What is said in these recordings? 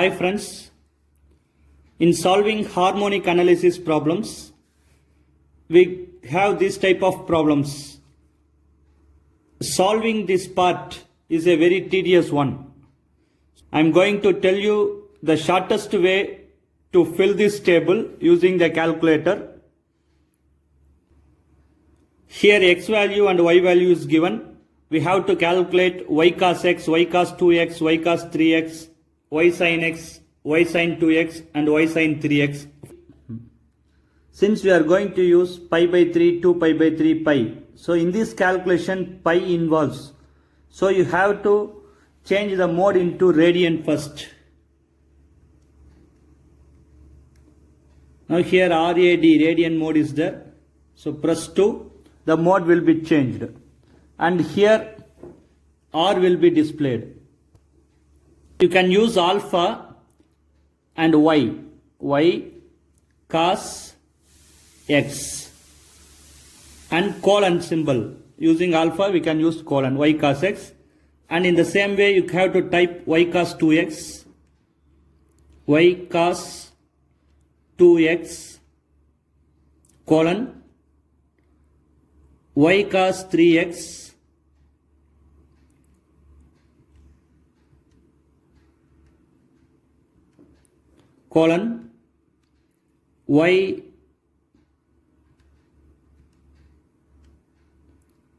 Hi friends, in solving harmonic analysis problems, we have this type of problems. Solving this part is a very tedious one. I am going to tell you the shortest way to fill this table using the calculator. Here x value and y value is given. We have to calculate y cos x, y cos 2x, y cos 3x, y sin x, y sin 2x and y sin 3x. Since we are going to use pi by 3, 2 pi by 3 pi. So in this calculation pi involves. So you have to change the mode into radian first. Now here RAD radian mode is there. So press 2, the mode will be changed. And here R will be displayed. You can use alpha and y cos x and colon symbol. Using alpha we can use colon, y cos x, and in the same way you have to type y cos 2x, y cos 2x colon y cos 3x colon y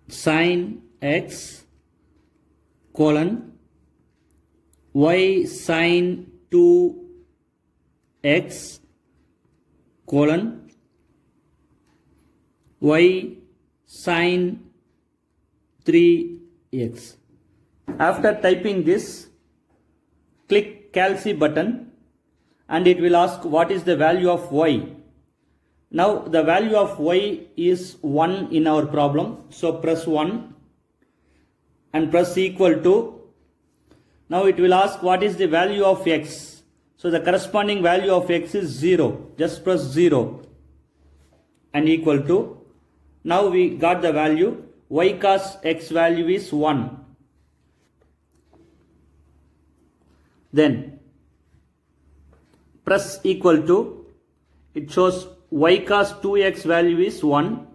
sin x colon y sin 2x colon y sin 3x. After typing this, click Calc button and it will ask what is the value of y. Now the value of y is 1 in our problem. So press 1 and press equal to. Now it will ask what is the value of x. So the corresponding value of x is 0. Just press 0 and equal to. Now we got the value. Y cos x value is 1. Then press equal to. It shows y cos 2x value is 1.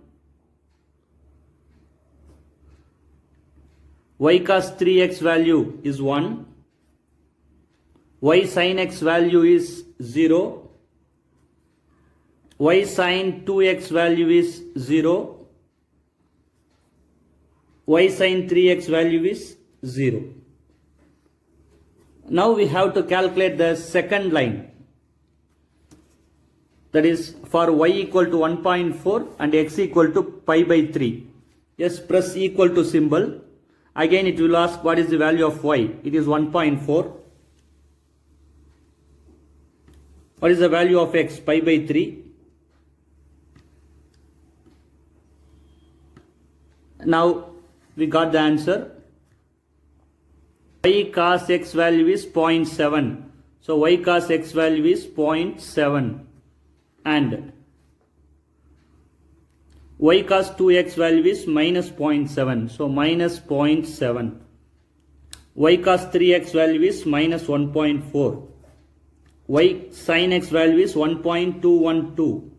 Y cos 3x value is 1. Y sin x value is 0. Y sin 2x value is 0. Y sin 3x value is 0. Now we have to calculate the second line. That is for y equal to 1.4 and x equal to pi by 3. Just press equal to symbol. Again it will ask what is the value of y. It is 1.4. What is the value of x? Pi by 3. Now we got the answer. Y cos x value is 0.7. So y cos x value is 0.7. And y cos 2x value is minus 0.7. So minus 0.7. Y cos 3x value is minus 1.4. Y sin x value is 1.212.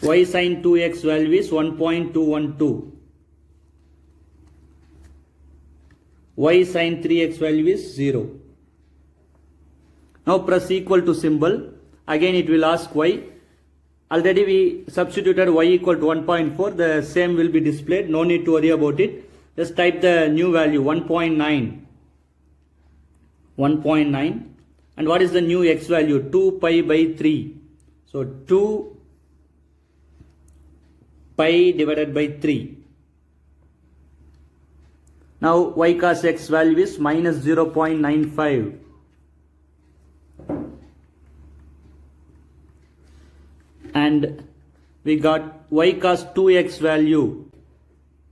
Y sin 2x value is 1.212. Y sin 3x value is 0. Now press equal to symbol. Again it will ask y. Already we substituted y equal to 1.4. The same will be displayed. No need to worry about it. Just type the new value 1.9. 1.9. And what is the new x value? 2 pi by 3. So 2 pi divided by 3. Now y cos x value is minus 0.95. And we got y cos 2x value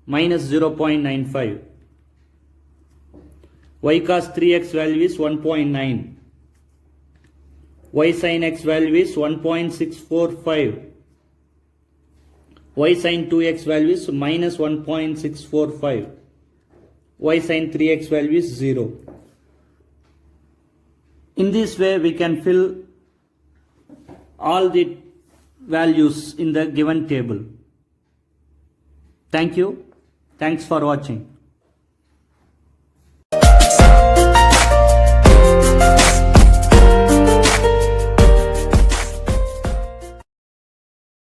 minus 0.95. Y cos 3x value is 1.9. Y sin x value is 1.645. Y sin 2x value is minus 1.645. Y sin 3x value is 0. In this way we can fill all the values in the given table. Thank you. Thanks for watching.